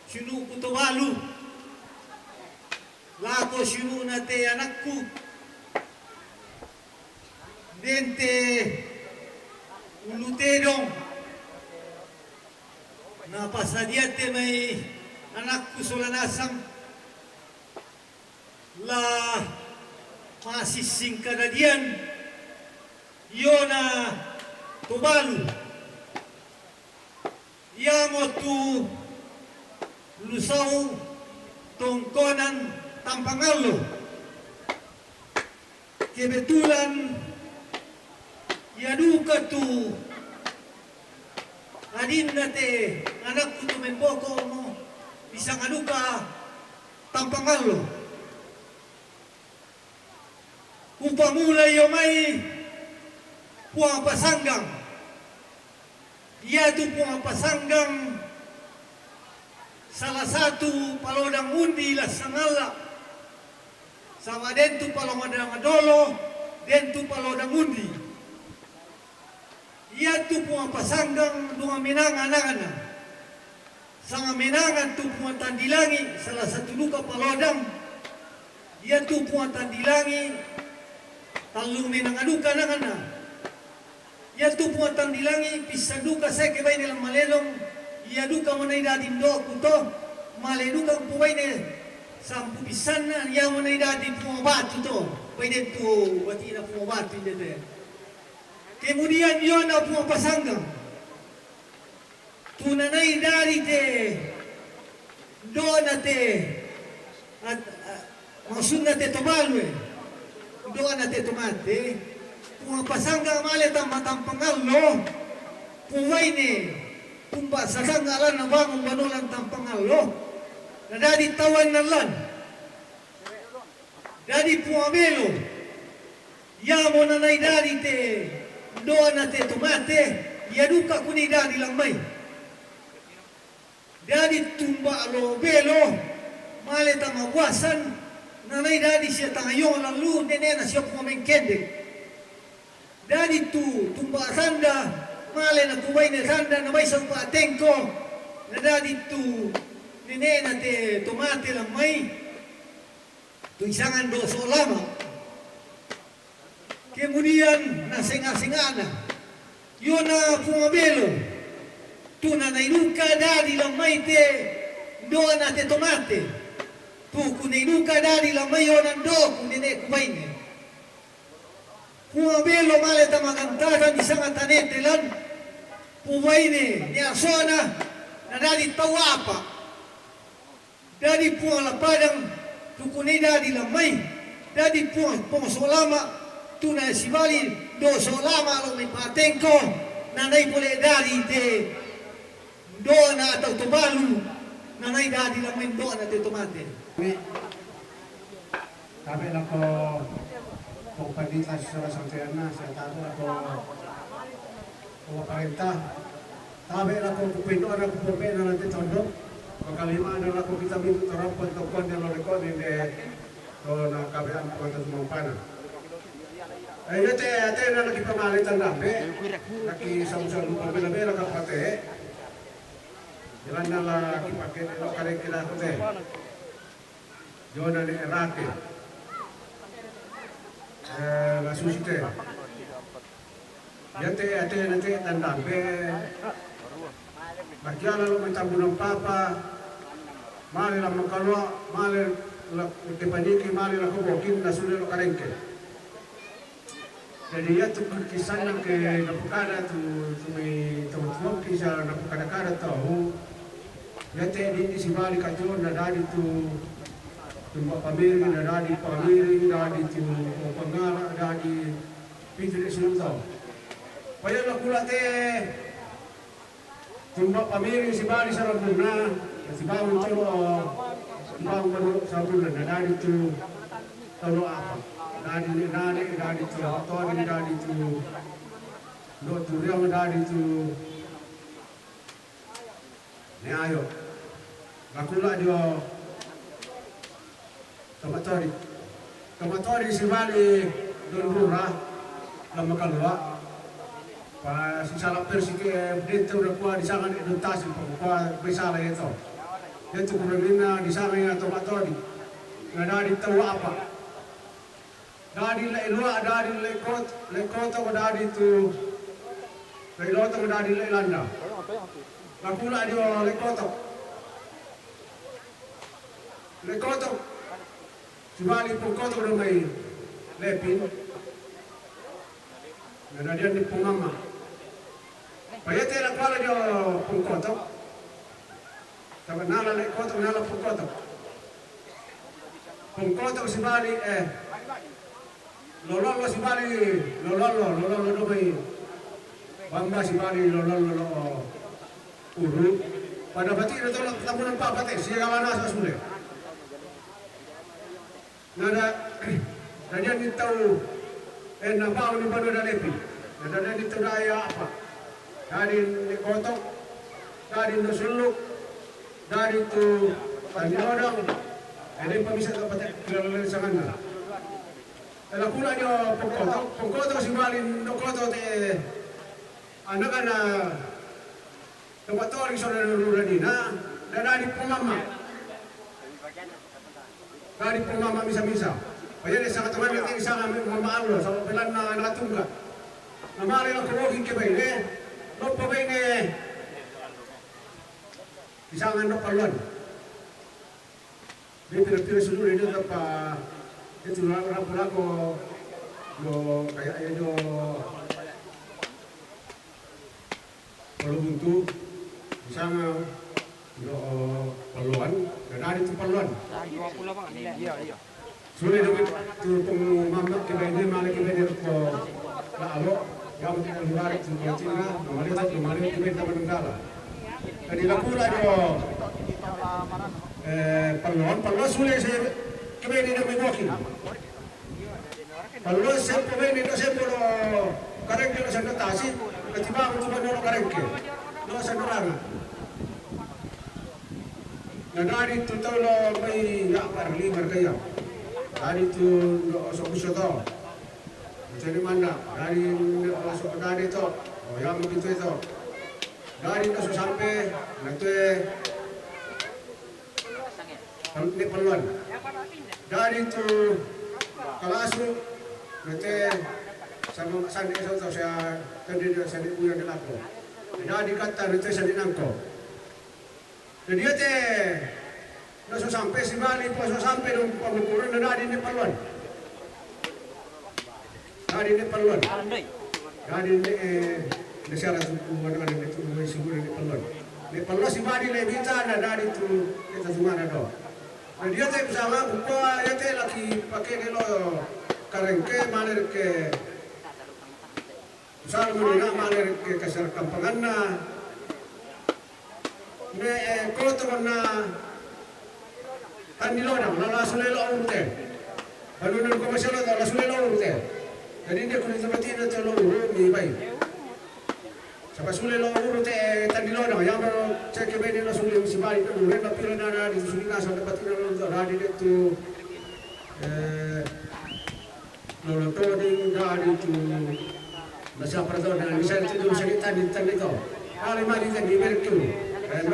sinu kutobalu. Lako sinu nate anakku. Dente ulutedong. Napasadiate may anakku solanasang. La masising kadadian. Yona tubalu. Yamo tu lusau tongkonan Tampangalo. Kebetulan yaduka tu adin nate anakku tu memboko mo bisa ngaduka Tampangalo. Upamula yomai puang pasanggang. Dia tu puang pasanggang salah satu palodang undi lah sangala. Sama dentu palodang adolo, dentu palodang undi. Ia tu puang pasanggang dua minang anak-anak. Sama minangan tu puang tandilangi salah satu luka palodang. Ia tu puang tandilangi talung minang aduka anak-anak. Ia tu puang tandilangi pisaduka saya kebain dalam malelong. Ia duka manay dadim do kuto maleduka puway ne sampu pisan na ia manay dadim pumabatu to pwede tu wati na pumabatu inde. Kemudian yon na pumapasanggang tunanay dari te do na te at maksud na te tomalwe do na te tomate pumapasanggang male tampangalo puway ne kumba sasangalan na bangon banulan Tampangalo na dadi tawan ng lan dadi puamelo yamo na nay dadi te doa na te tomate yaduka kuni dadi lang may dadi tumba lo belo male tamawasan na nay dadi siya tangayon lang lu nene na siya pumamengkende dadi tu tumba sanda male na kubay na sanda na may isang paateng ko na dadi tu nene na te tomate lang may tu isangan do solama kemudian na singa-singana yun na pumabelo tu na nainuka dadi lang may te doon na te tomate tu kunainuka dadi lang may yun ang do kunine kubay ne pumabelo male tamakantasan isang atanete lan puway ni asona na dadi tawapa dadi puang lapadang tukunay dadi lamay dadi puang solama tunay sibali do solama lo may patengko nanay pole dadi te do na ataw tubalu nanay dadi lamay do na te tomate. Kami lang ko kung pagditas sa sangsayan na sa tato ako kumaparenta. Kami lang ko kupindoan ako pumena natin tondo. Pagkalimaan na lang ko kita minto tarampon tokon na lorikon hindi ko na kabihan ko ito sumampana. Ay ate na nakipamalit ang dami. Nakisamsang lupang bilabela kapate. Ilan na lang kipakin ilo karikila ko te. Diyon na ni Erake. Nasusite. Yate ate nanti tandambe. Bagyala lo mentambu ng papa. Mali lang magkalwa, mali lang kipaniki, mali lang kubokin na sulit lo karengke. Jadi ya tu kisah nak ke napukada tu may tawag kisah napukada tahu. Yate di si mali kajon na dadi tu tumba pamiri na dadi pamiri dadi tu pangala dadi pintu sultaw. Paya na kulate tumba pamiri si mali sa rambuna si bawon tu bawon sa rambuna na dadi tu talo apa. Dadi tu atau dadi tu do tu riang dadi tu ne ayo nakula dia kamatori si bali don rura lama kalwa Pa si sala persi ke dentro na kuha di sangan edutasi pa kuha besala ito. Dentro kurangina di sangan nga tomatodi. Nga dari tawa apa. Dari la ilua dari lekota ko dari tu lekota ko dari lelanda. Nakula di lekota. Lekota. Subali pungkota ko may lepin. Nga dari ni pungama. Payete la kuala di pungkota. Tama nala lekota nala pungkota. Pungkota ko subali lololo si bali lololo do may bamba si bali lololo uru pada pati ito lang tabunan pa pati siya kawana sa sule nada nandiyan dito nabaw ni Bano na lepi nada dito daya apa dari ni kotok dari no suluk dari tu panilodang ada pamisa ka pati kilala sa kanila. La kula nyo pungkoto si Malin Nokoto te anak na tumatori sa nalulura din na dari pumama misa-misa ayan sa katuman natin isa kami mamaalo sa pilan na nakatungga namali lang kumogin kibay no pa ba isangan no palwan may pinagpirasulun ito pa itu orang ko kayak ayo kalau buntu sama paluan dari itu paluan. Sulit dong itu pengumuman kebanyakan malah kebanyakan ko laalo yang kita luar itu Cina kemarin kita menenggala. Jadi lakula jo paluan sulit sih kebanyakan mengokin. Kalau siapa ini no siapa lo kareng lo sana tasi, ketiba aku cuma lo kareng ke, lo sana orang. Nah dari itu tahu lo may yakar libar kaya, dari itu lo sokus itu, jadi mana dari sok dari itu, oh yang begitu itu, dari itu sampai nanti ini peluan, dari itu kalasu nanti sama sandi itu saya tadi sandi punya di laku. Jadi kata nanti sandi nangko. Jadi dia langsung sampai si Bali, langsung sampai dong pengukuran dan ada ini paluan. Ada ini paluan. Ada ini syarat hubungan dengan itu semua ini paluan. Ini paluan si Bali lebih cara dari itu kita semua ada. Dan dia bersama buka ya lagi pakai nelo karengke maler ke usal mulina maler ke kasar kampanganna ne koto na tanilona la sulelo urte banunan ko masalo la sulelo urte jadi dia kulit tempat itu telo ni bai sapa sulelo urte tanilona yang baru cek bede la sulelo sibali itu renda pirana di sulina sa tempat itu radi itu lolo toding dari itu masa perdo dan bisa itu dulu cerita di tadi kau kali mari jadi berku dan